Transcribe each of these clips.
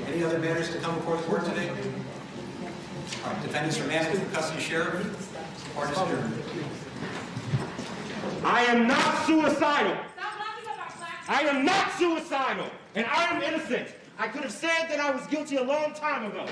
Any other matters to come before the court today? All right, defendants remanded for custody sheriff. Court is adjourned. I am not suicidal. I am not suicidal, and I am innocent. I could have said that I was guilty a long time ago.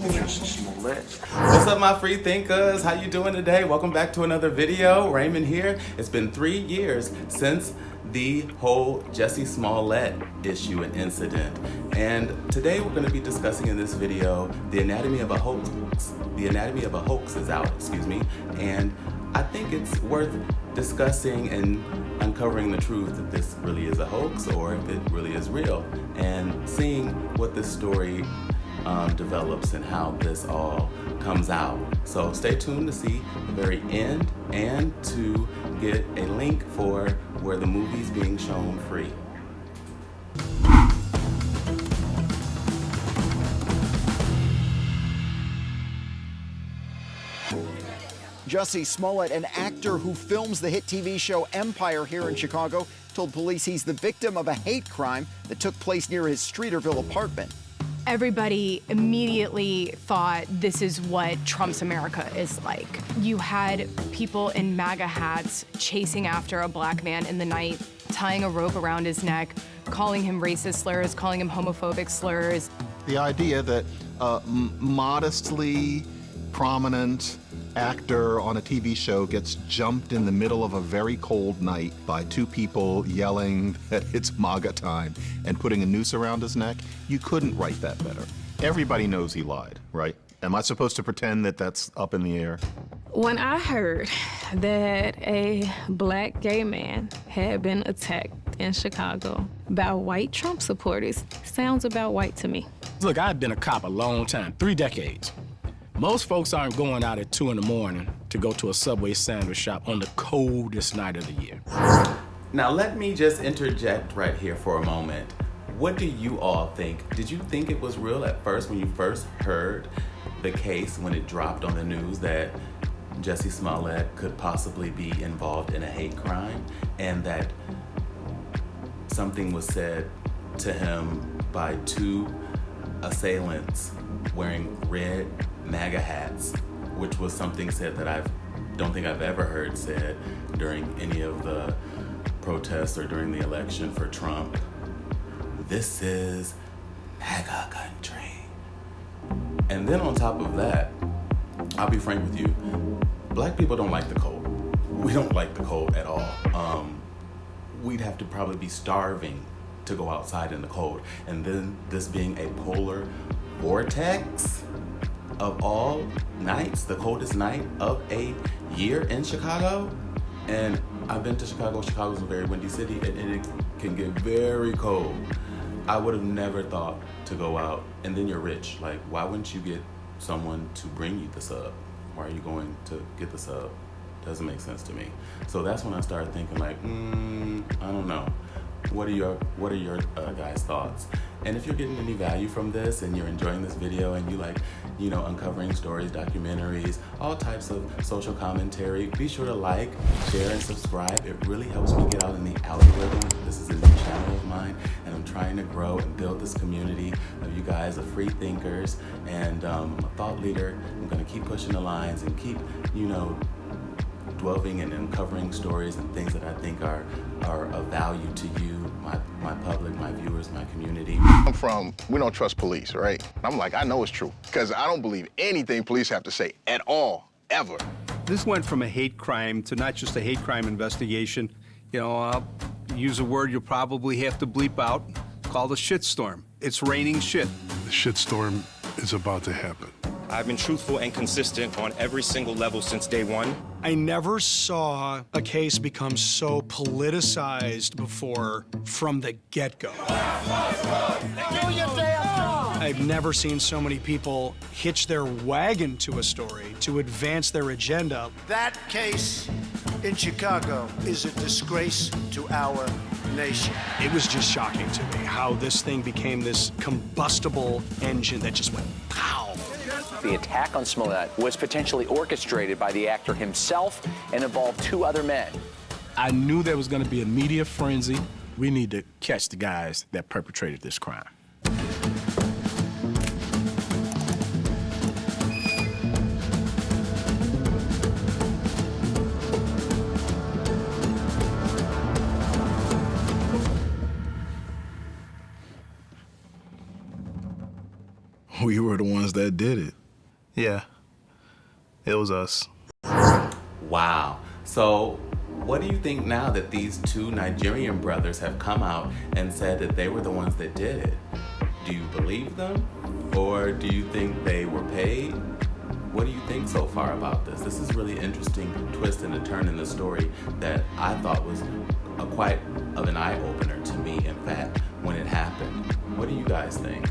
Jussie Smollett. What's up, my free thinkers? How you doing today? Welcome back to another video. Raymond here. It's been 3 years since the whole Jussie Smollett issue and incident. And today we're going to be discussing in this video the anatomy of a hoax. The anatomy of a hoax is out, and I think it's worth discussing and uncovering the truth that this really is a hoax or if it really is real, and seeing what this story develops and how this all comes out. So stay tuned to see the very end and to get a link for where the movie's being shown free. Jussie Smollett, an actor who films the hit TV show Empire here in Chicago, told police he's the victim of a hate crime that took place near his Streeterville apartment. Everybody immediately thought this is what Trump's America is like. You had people in MAGA hats chasing after a black man in the night, tying a rope around his neck, calling him racist slurs, calling him homophobic slurs. The idea that a modestly prominent actor on a TV show gets jumped in the middle of a very cold night by two people yelling that it's MAGA time and putting a noose around his neck, you couldn't write that better. Everybody knows he lied, right? Am I supposed to pretend that that's up in the air? When I heard that a black gay man had been attacked in Chicago by white Trump supporters, sounds about white to me. Look, I've been a cop a long time, 3 decades. Most folks aren't going out at 2 in the morning to go to a Subway sandwich shop on the coldest night of the year. Now let me just interject right here for a moment. What do you all think? Did you think it was real at first when you first heard the case, when it dropped on the news that Jussie Smollett could possibly be involved in a hate crime and that something was said to him by 2 assailants wearing red MAGA hats, which was something said that I don't think I've ever heard said during any of the protests or during the election for Trump. This is MAGA country. And then on top of that, I'll be frank with you, black people don't like the cold. We don't like the cold at all. We'd have to probably be starving to go outside in the cold. And then this being a polar vortex of all nights, the coldest night of a year in Chicago. And I've been to Chicago. Chicago's a very windy city and it can get very cold. I would have never thought to go out, and then you're rich. Like, why wouldn't you get someone to bring you the sub? Why are you going to get the sub? Doesn't make sense to me. So that's when I started thinking like, I don't know. What are your guys' thoughts? And if you're getting any value from this and you're enjoying this video and you like, uncovering stories, documentaries, all types of social commentary, be sure to like, share, and subscribe. It really helps me get out in the algorithm. This is a new channel of mine, and I'm trying to grow and build this community of you guys, of free thinkers, and a thought leader. I'm gonna keep pushing the lines and keep, delving and uncovering stories and things that I think are of value to you, my public, my viewers, my community. We don't trust police, right? I'm like, I know it's true, because I don't believe anything police have to say at all, ever. This went from a hate crime to not just a hate crime investigation. I'll use a word you'll probably have to bleep out, called a shitstorm. It's raining shit. The shitstorm is about to happen. I've been truthful and consistent on every single level since day one. I never saw a case become so politicized before from the get-go. I've never seen so many people hitch their wagon to a story to advance their agenda. That case in Chicago is a disgrace to our nation. It was just shocking to me how this thing became this combustible engine that just went pow. The attack on Smollett was potentially orchestrated by the actor himself and involved 2 other men. I knew there was going to be a media frenzy. We need to catch the guys that perpetrated this crime. We were the ones that did it. Yeah, it was us. Wow. So what do you think now that these two Nigerian brothers have come out and said that they were the ones that did it? Do you believe them? Or do you think they were paid? What do you think so far about this? This is really interesting twist and a turn in the story that I thought was quite of an eye-opener to me, in fact, when it happened. What do you guys think?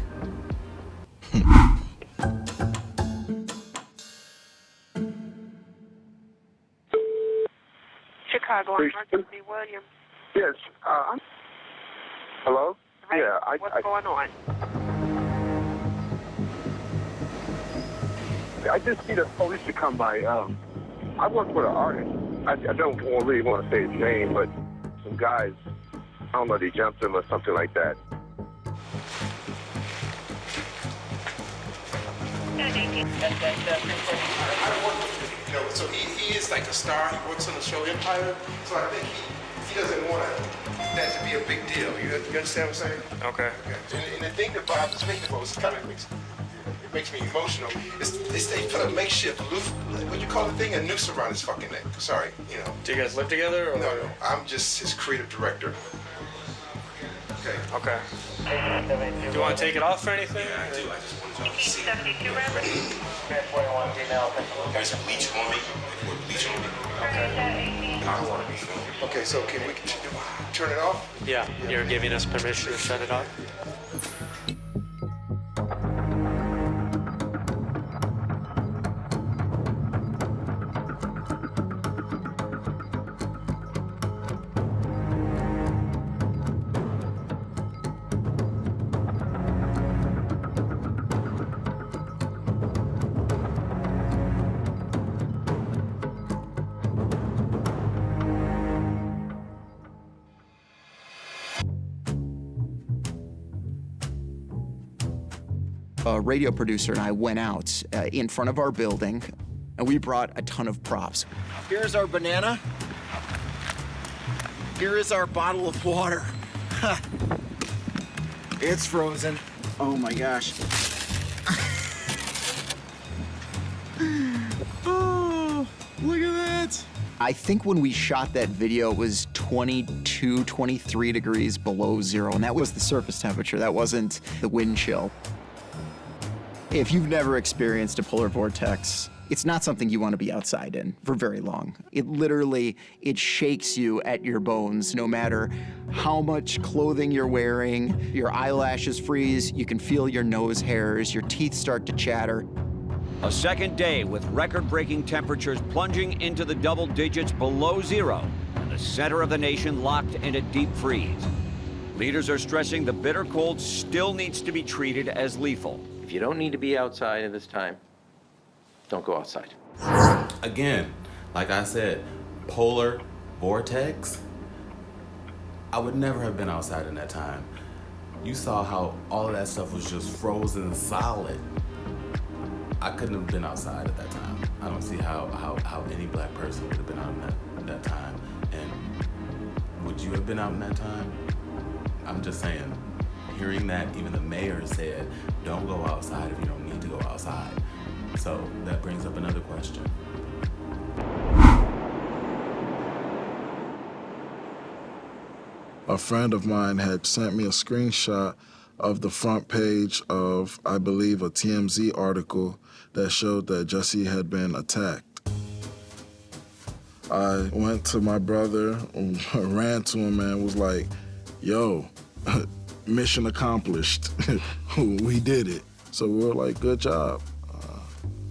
Chicago Emergency, William. Yes. Hello? Right. Yeah. What's going on? I just need the police to come by. I work with an artist. I don't really want to say his name, but some guys, I don't know, they jumped him or something like that. So he is like a star. He works on the show Empire. So I think he doesn't want that to be a big deal. You understand what I'm saying? Okay. And the thing that bothers me the most, kind of makes me emotional, is they put a makeshift what you call the thing, a noose around his fucking neck. Sorry, you know. Do you guys live together? Or? No. I'm just his creative director. Okay. Okay. Do you want to take it off or anything? Yeah, I do. I just want y'all to see. 72 Reverend. There's bleach on me. They put bleach on me. Okay. I don't want to be filmed. Okay, so can we turn it off? Yeah. You're giving us permission to shut it off? A radio producer and I went out in front of our building, and we brought a ton of props. Here's our banana. Here is our bottle of water. It's frozen. Oh my gosh. Oh, look at that. I think when we shot that video, it was 22, 23 degrees below zero, and that was the surface temperature. That wasn't the wind chill. If you've never experienced a polar vortex, it's not something you want to be outside in for very long. It shakes you at your bones, no matter how much clothing you're wearing. Your eyelashes freeze, you can feel your nose hairs, your teeth start to chatter. A second day with record-breaking temperatures plunging into the double digits below zero, and the center of the nation locked in a deep freeze. Leaders are stressing the bitter cold still needs to be treated as lethal. If you don't need to be outside at this time, don't go outside. Again, like I said, polar vortex. I would never have been outside in that time. You saw how all of that stuff was just frozen solid. I couldn't have been outside at that time. I don't see how any black person would have been out in that time. And would you have been out in that time? I'm just saying, hearing that, even the mayor said, don't go outside if you don't need to go outside. So that brings up another question. A friend of mine had sent me a screenshot of the front page of, I believe, a TMZ article that showed that Jussie had been attacked. I went to my brother, ran to him, and was like, yo, mission accomplished. We did it. So we were like, good job.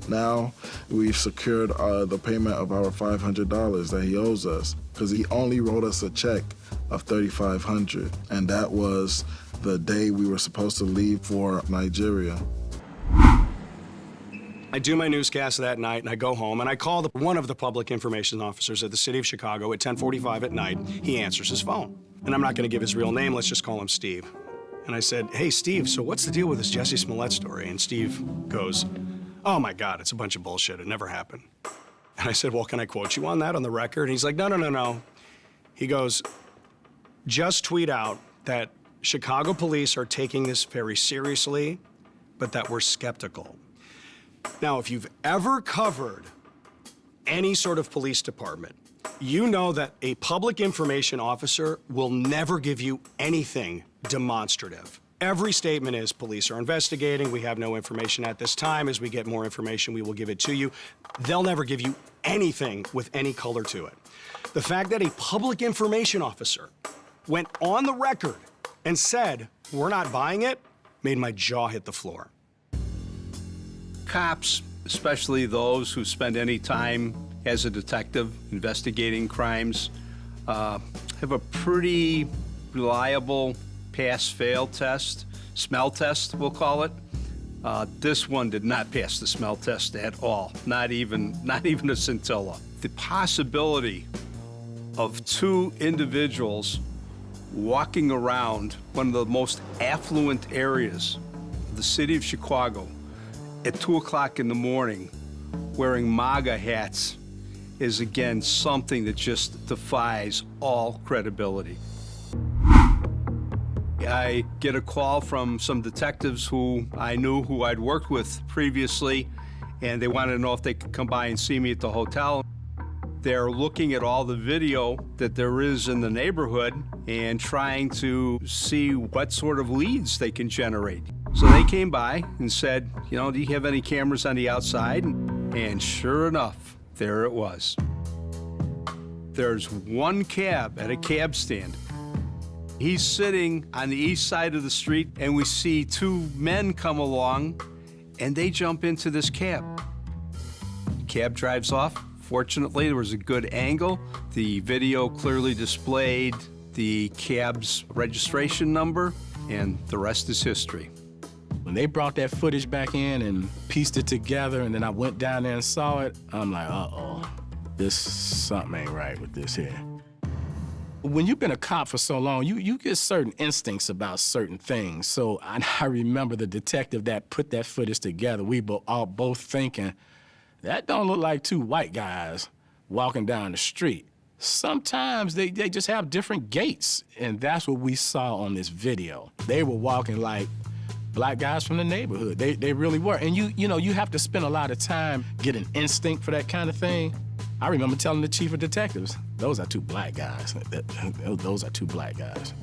Now we've secured the payment of our $500 that he owes us, because he only wrote us a check of $3,500, and that was the day we were supposed to leave for Nigeria. I do my newscast that night, and I go home, and I call one of the public information officers at the city of Chicago at 10:45 at night. He answers his phone. And I'm not going to give his real name. Let's just call him Steve. And I said, hey, Steve, so what's the deal with this Jussie Smollett story? And Steve goes, oh, my God, it's a bunch of bullshit. It never happened. And I said, well, can I quote you on that on the record? And he's like, no. He goes, just tweet out that Chicago police are taking this very seriously, but that we're skeptical. Now, if you've ever covered any sort of police department, you know that a public information officer will never give you anything demonstrative. Every statement is, police are investigating, we have no information at this time. As we get more information, we will give it to you. They'll never give you anything with any color to it. The fact that a public information officer went on the record and said, we're not buying it, made my jaw hit the floor. Cops, especially those who spend any time as a detective investigating crimes, have a pretty reliable pass-fail test, smell test, we'll call it. This one did not pass the smell test at all, not even a scintilla. The possibility of two individuals walking around one of the most affluent areas of the city of Chicago at 2 o'clock in the morning wearing MAGA hats is, again, something that just defies all credibility. I get a call from some detectives who I knew, who I'd worked with previously, and they wanted to know if they could come by and see me at the hotel. They're looking at all the video that there is in the neighborhood and trying to see what sort of leads they can generate. So they came by and said, you know, do you have any cameras on the outside? And sure enough, there it was. There's one cab at a cab stand. He's sitting on the east side of the street, and we see two men come along, and they jump into this cab. Cab drives off. Fortunately, there was a good angle. The video clearly displayed the cab's registration number, and the rest is history. When they brought that footage back in and pieced it together, and then I went down there and saw it, I'm like, uh-oh, something ain't right with this here. When you've been a cop for so long, you get certain instincts about certain things. So I remember the detective that put that footage together, we all both thinking, that don't look like two white guys walking down the street. Sometimes they just have different gaits, and that's what we saw on this video. They were walking like black guys from the neighborhood. They really were. And you know, you have to spend a lot of time getting instinct for that kind of thing. I remember telling the chief of detectives, those are two black guys. Those are two black guys.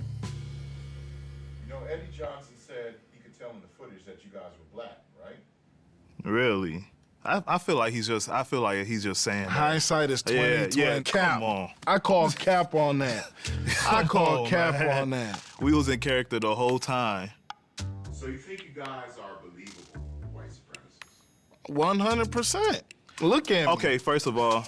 You know, Eddie Johnson said he could tell in the footage that you guys were black, right? Really? I feel like he's just saying that. Hindsight is 20/20. Yeah, Cap. come on. I call cap on that. I call cap on that. We was in character the whole time. So you think you guys are believable white supremacists? 100%. Look at me. Okay, first of all.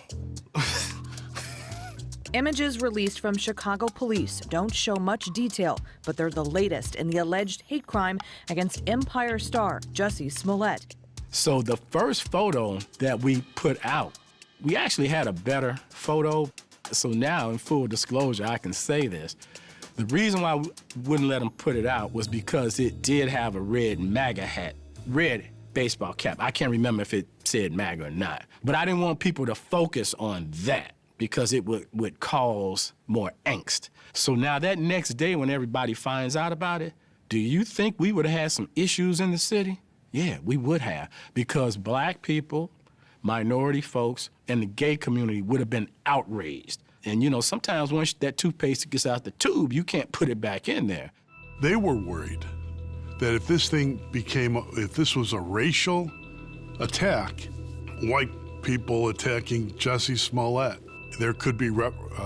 Images released from Chicago police don't show much detail, but they're the latest in the alleged hate crime against Empire star Jussie Smollett. So the first photo that we put out, we actually had a better photo. So now, in full disclosure, I can say this. The reason why we wouldn't let them put it out was because it did have a red MAGA hat, red baseball cap. I can't remember if it said MAGA or not. But I didn't want people to focus on that because it would cause more angst. So now that next day when everybody finds out about it, do you think we would have had some issues in the city? Yeah, we would have, because black people, minority folks, and the gay community would have been outraged. And you know, sometimes once that toothpaste gets out the tube, you can't put it back in there. They were worried that if this was a racial attack, white people attacking Jussie Smollett, there could be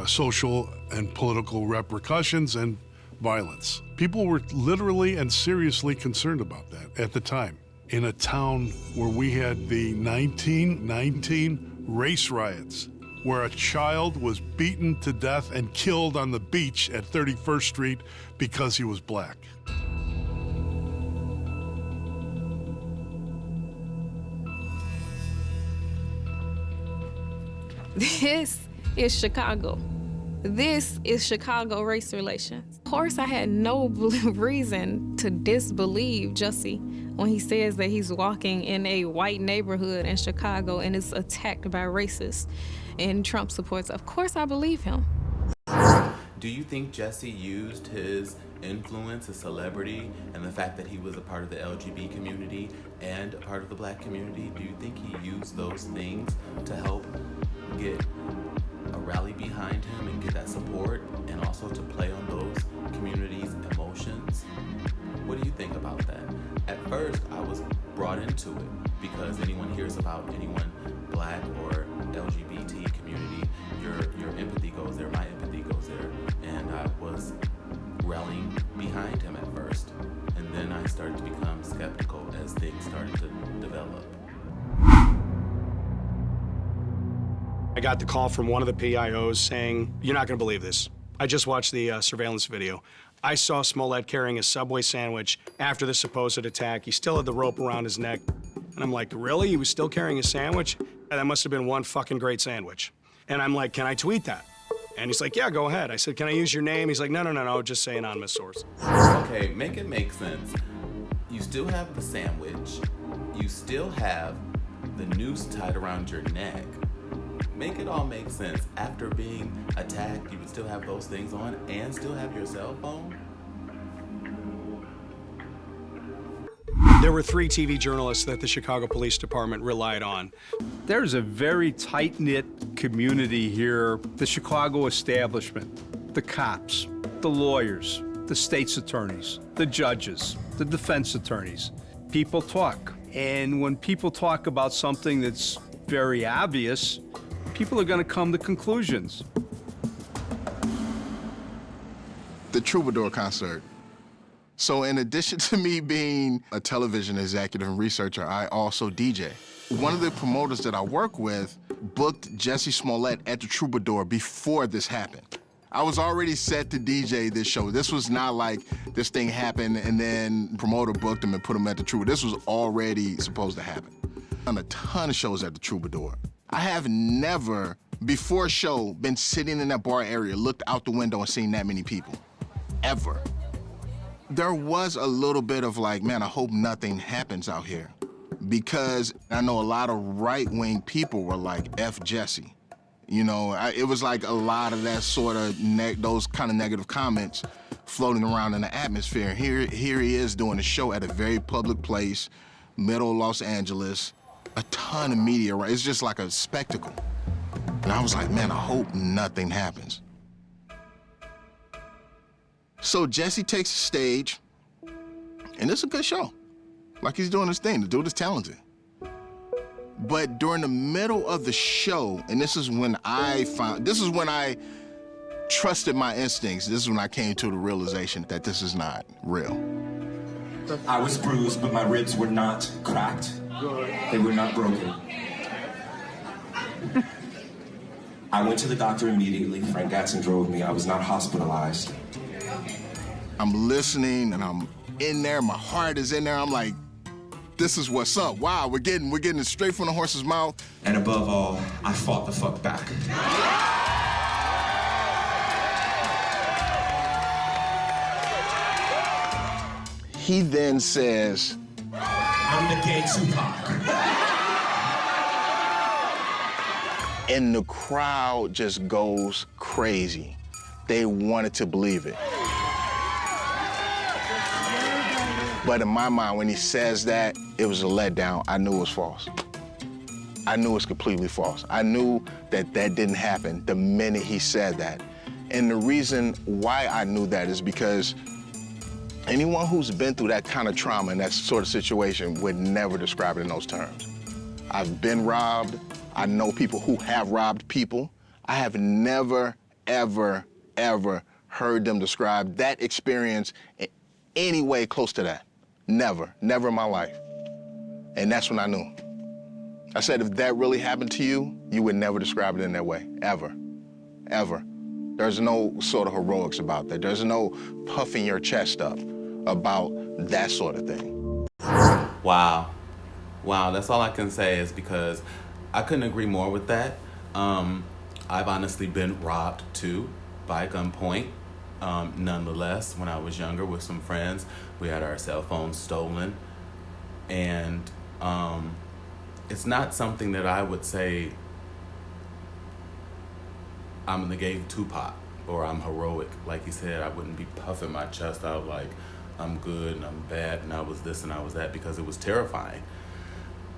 social and political repercussions and violence. People were literally and seriously concerned about that at the time. In a town where we had the 1919 race riots, where a child was beaten to death and killed on the beach at 31st Street because he was black. This is Chicago. This is Chicago race relations. Of course, I had no reason to disbelieve Jussie when he says that he's walking in a white neighborhood in Chicago and is attacked by racists and Trump supporters. Of course, I believe him. Do you think Jussie used his influence, his celebrity, and the fact that he was a part of the LGBT community and a part of the black community, do you think he used those things to help get a rally behind him and get that support, and also to play on those communities' emotions? What do you think about that? At first, I was brought into it because anyone hears about anyone black or LGBT community, your empathy goes there, my empathy goes there, and I was rallying behind him at first, and then I started to become skeptical as things started to develop. I got the call from one of the PIOs saying, "You're not going to believe this. I just watched the surveillance video. I saw Smollett carrying a Subway sandwich after the supposed attack. He still had the rope around his neck." And I'm like, "Really? He was still carrying a sandwich? That must have been one fucking great sandwich." And I'm like, "Can I tweet that?" And he's like, "Yeah, go ahead." I said, "Can I use your name?" He's like, No, just say anonymous source." Okay, make it make sense. You still have the sandwich. You still have the noose tied around your neck. Make it all make sense. After being attacked, you would still have those things on and still have your cell phone? There were 3 TV journalists that the Chicago Police Department relied on. There's a very tight-knit community here. The Chicago establishment, the cops, the lawyers, the state's attorneys, the judges, the defense attorneys. People talk. And when people talk about something that's very obvious, people are going to come to conclusions. The Troubadour concert. So in addition to me being a television executive and researcher, I also DJ. One of the promoters that I work with booked Jussie Smollett at the Troubadour before this happened. I was already set to DJ this show. This was not like this thing happened and then the promoter booked him and put him at the Troubadour. This was already supposed to happen. I've done a ton of shows at the Troubadour. I have never, before a show, been sitting in that bar area, looked out the window and seen that many people, ever. There was a little bit of like, man, I hope nothing happens out here. Because I know a lot of right-wing people were like, F Jussie. You know, it was like a lot of that sort of, those kind of negative comments floating around in the atmosphere. And here he is doing a show at a very public place, middle of Los Angeles, a ton of media, right? It's just like a spectacle. And I was like, man, I hope nothing happens. So Jussie takes the stage, and it's a good show. Like he's doing his thing, the dude is talented. But during the middle of the show, and this is when I trusted my instincts. This is when I came to the realization that this is not real. I was bruised, but my ribs were not cracked. They were not broken. I went to the doctor immediately. Frank Gatson drove me. I was not hospitalized. I'm listening and I'm in there, my heart is in there. I'm like, this is what's up. Wow, we're getting it straight from the horse's mouth. And above all, I fought the fuck back. He then says, I'm the gay Tupac. And the crowd just goes crazy. They wanted to believe it. But in my mind, when he says that, it was a letdown. I knew it was false. I knew it was completely false. I knew that that didn't happen the minute he said that. And the reason why I knew that is because anyone who's been through that kind of trauma and that sort of situation would never describe it in those terms. I've been robbed. I know people who have robbed people. I have never, ever, ever heard them describe that experience in any way close to that. Never, never in my life. And that's when I knew. I said, if that really happened to you, you would never describe it in that way, ever, ever. There's no sort of heroics about that. There's no puffing your chest up about that sort of thing. Wow. Wow, that's all I can say is because I couldn't agree more with that. I've honestly been robbed too, by gunpoint. Nonetheless, when I was younger with some friends, we had our cell phones stolen. And it's not something that I would say I'm the gay Tupac or I'm heroic. Like he said, I wouldn't be puffing my chest out like I'm good and I'm bad and I was this and I was that, because it was terrifying.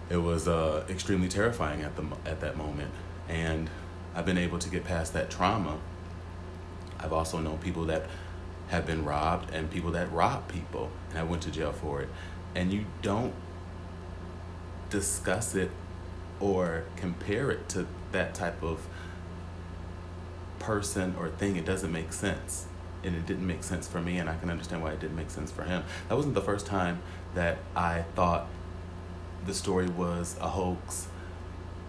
It was extremely terrifying at that moment. And I've been able to get past that trauma. I've also known people that have been robbed and people that rob people, and I went to jail for it. And you don't discuss it or compare it to that type of person or thing. It doesn't make sense. And it didn't make sense for me, and I can understand why it didn't make sense for him. That wasn't the first time that I thought the story was a hoax.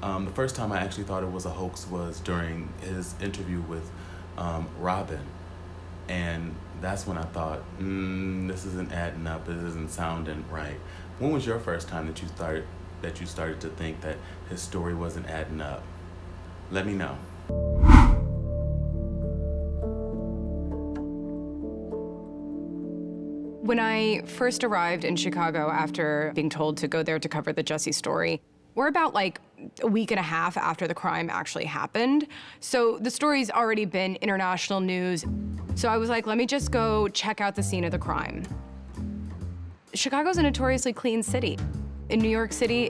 The first time I actually thought it was a hoax was during his interview with Robin. And that's when I thought, this isn't adding up, this isn't sounding right. When was your first time that you started to think that his story wasn't adding up? Let me know. When I first arrived in Chicago after being told to go there to cover the Jussie story, we're about like a week and a half after the crime actually happened. So the story's already been international news. So I was like, let me just go check out the scene of the crime. Chicago's a notoriously clean city. In New York City,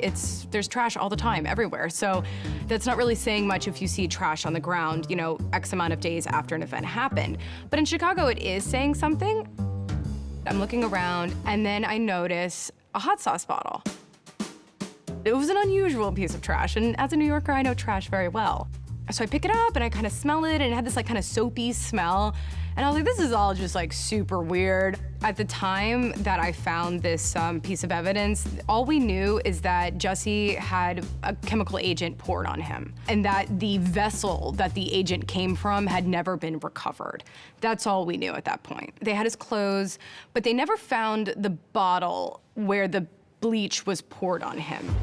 there's trash all the time, everywhere. So that's not really saying much if you see trash on the ground, X amount of days after an event happened. But in Chicago, it is saying something. I'm looking around, and then I notice a hot sauce bottle. It was an unusual piece of trash, and as a New Yorker, I know trash very well. So I pick it up, and I kind of smell it, and it had this kind of soapy smell. And I was like, this is all just super weird. At the time that I found this piece of evidence, all we knew is that Jussie had a chemical agent poured on him, and that the vessel that the agent came from had never been recovered. That's all we knew at that point. They had his clothes, but they never found the bottle where the bleach was poured on him.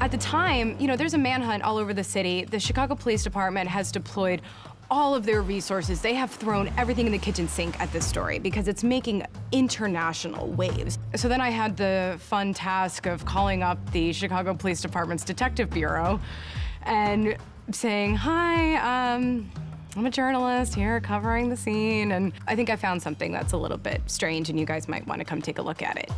At the time, there's a manhunt all over the city. The Chicago Police Department has deployed all of their resources. They have thrown everything in the kitchen sink at this story because it's making international waves. So then I had the fun task of calling up the Chicago Police Department's Detective Bureau and saying, hi, I'm a journalist here covering the scene, and I think I found something that's a little bit strange and you guys might want to come take a look at it.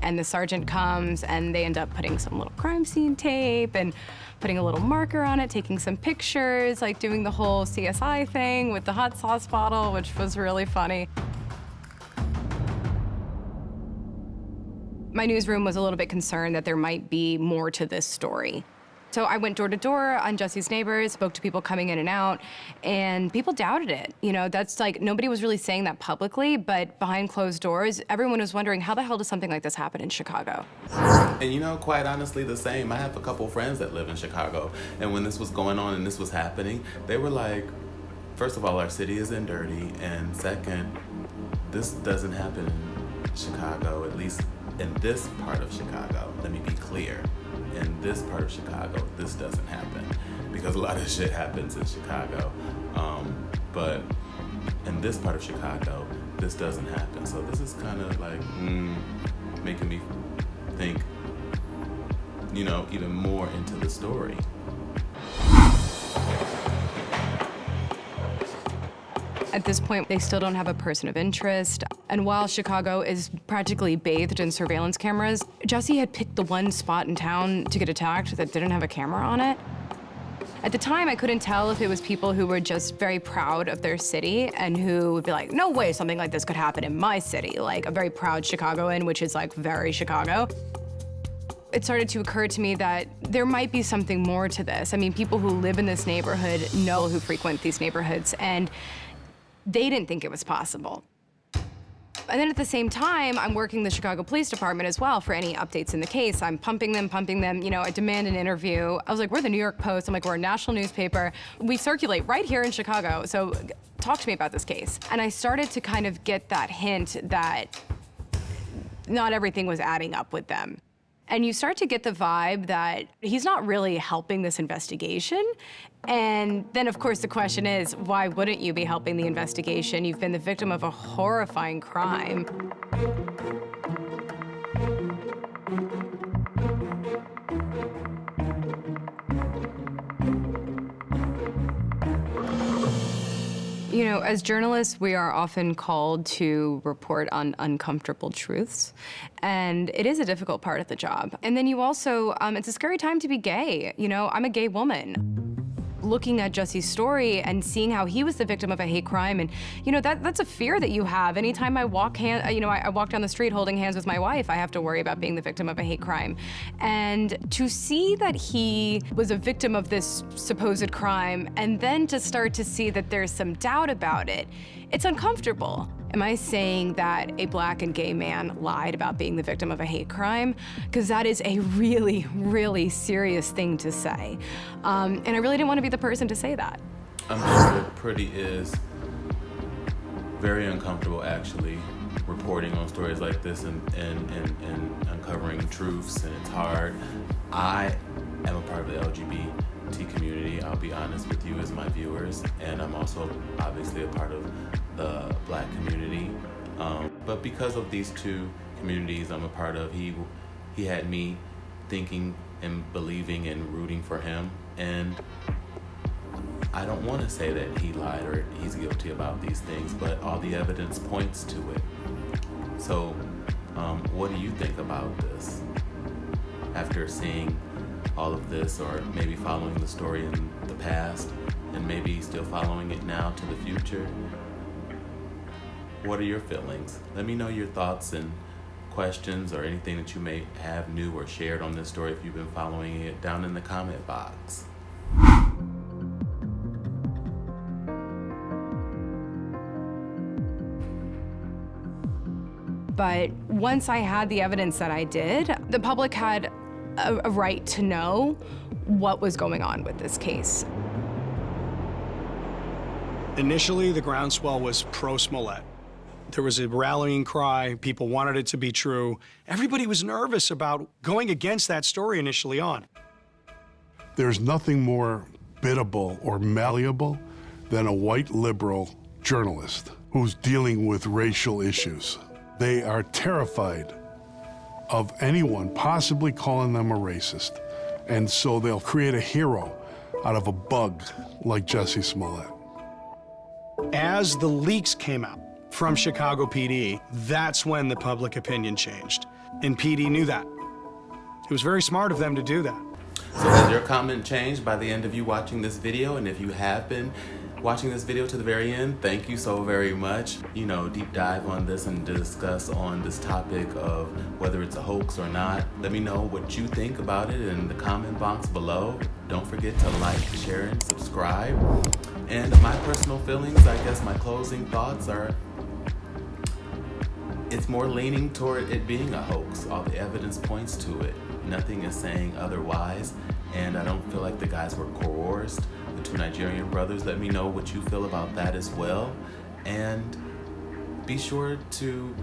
And the sergeant comes and they end up putting some little crime scene tape and putting a little marker on it, taking some pictures, doing the whole CSI thing with the hot sauce bottle, which was really funny. My newsroom was a little bit concerned that there might be more to this story. So I went door to door on Jussie's neighbors, spoke to people coming in and out, and people doubted it. That's nobody was really saying that publicly, but behind closed doors, everyone was wondering, how the hell does something like this happen in Chicago? And quite honestly, the same. I have a couple friends that live in Chicago, and when this was going on and this was happening, they were like, first of all, our city isn't dirty, and second, this doesn't happen in Chicago, at least in this part of Chicago. Let me be clear. In this part of Chicago, this doesn't happen, because a lot of shit happens in Chicago. But in this part of Chicago, this doesn't happen. So this is kind of making me think, even more into the story. At this point, they still don't have a person of interest. And while Chicago is practically bathed in surveillance cameras, Jussie had picked the one spot in town to get attacked that didn't have a camera on it. At the time, I couldn't tell if it was people who were just very proud of their city and who would be like, no way something like this could happen in my city, like a very proud Chicagoan, which is very Chicago. It started to occur to me that there might be something more to this. I mean, people who live in this neighborhood know who frequent these neighborhoods, and they didn't think it was possible. And then at the same time, I'm working the Chicago Police Department as well for any updates in the case. I'm pumping them. I demand an interview. I was like, we're the New York Post. I'm like, we're a national newspaper. We circulate right here in Chicago, so talk to me about this case. And I started to kind of get that hint that not everything was adding up with them. And you start to get the vibe that he's not really helping this investigation. And then, of course, the question is, why wouldn't you be helping the investigation? You've been the victim of a horrifying crime. You know, as journalists, we are often called to report on uncomfortable truths, and it is a difficult part of the job. And then you also, it's a scary time to be gay. You know, I'm a gay woman. Looking at Jussie's story and seeing how he was the victim of a hate crime, and you know that's a fear that you have. Anytime I walk I walk down the street holding hands with my wife, I have to worry about being the victim of a hate crime. And to see that he was a victim of this supposed crime, and then to start to see that there's some doubt about it, it's uncomfortable. Am I saying that a Black and gay man lied about being the victim of a hate crime? Because that is a really, really serious thing to say. And I really didn't want to be the person to say that. I'm sure it pretty is very uncomfortable, actually, reporting on stories like this and uncovering truths, and it's hard. I am a part of the LGBT community, I'll be honest with you, as my viewers, and I'm also obviously a part of the Black community. But because of these two communities I'm a part of, he had me thinking and believing and rooting for him. And I don't want to say that he lied or he's guilty about these things, but all the evidence points to it. So what do you think about this? After seeing all of this, or maybe following the story in the past, and maybe still following it now to the future, what are your feelings? Let me know your thoughts and questions or anything that you may have new or shared on this story if you've been following it down in the comment box. But once I had the evidence that I did, the public had a right to know what was going on with this case. Initially, the groundswell was pro-Smollett. There was a rallying cry. People wanted it to be true. Everybody was nervous about going against that story initially on. There's nothing more biddable or malleable than a white liberal journalist who's dealing with racial issues. They are terrified of anyone possibly calling them a racist. And so they'll create a hero out of a bug like Jussie Smollett. As the leaks came out from Chicago PD, that's when the public opinion changed. And PD knew that. It was very smart of them to do that. So has your comment changed by the end of you watching this video? And if you have been watching this video to the very end, thank you so very much. You know, deep dive on this and discuss on this topic of whether it's a hoax or not. Let me know what you think about it in the comment box below. Don't forget to like, share, and subscribe. And my personal feelings, I guess my closing thoughts are, it's more leaning toward it being a hoax. All the evidence points to it. Nothing is saying otherwise. And I don't feel like the guys were coerced. The two Nigerian brothers, let me know what you feel about that as well. And be sure to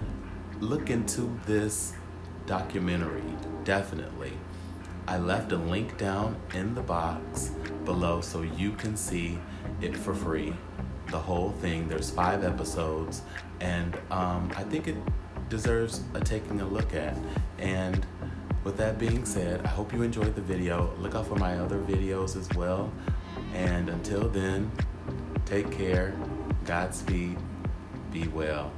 look into this documentary, definitely. I left a link down in the box below so you can see it for free. The whole thing, there's 5 episodes, and I think it deserves taking a look at. And with that being said, I hope you enjoyed the video. Look out for my other videos as well. And until then, take care, Godspeed, be well.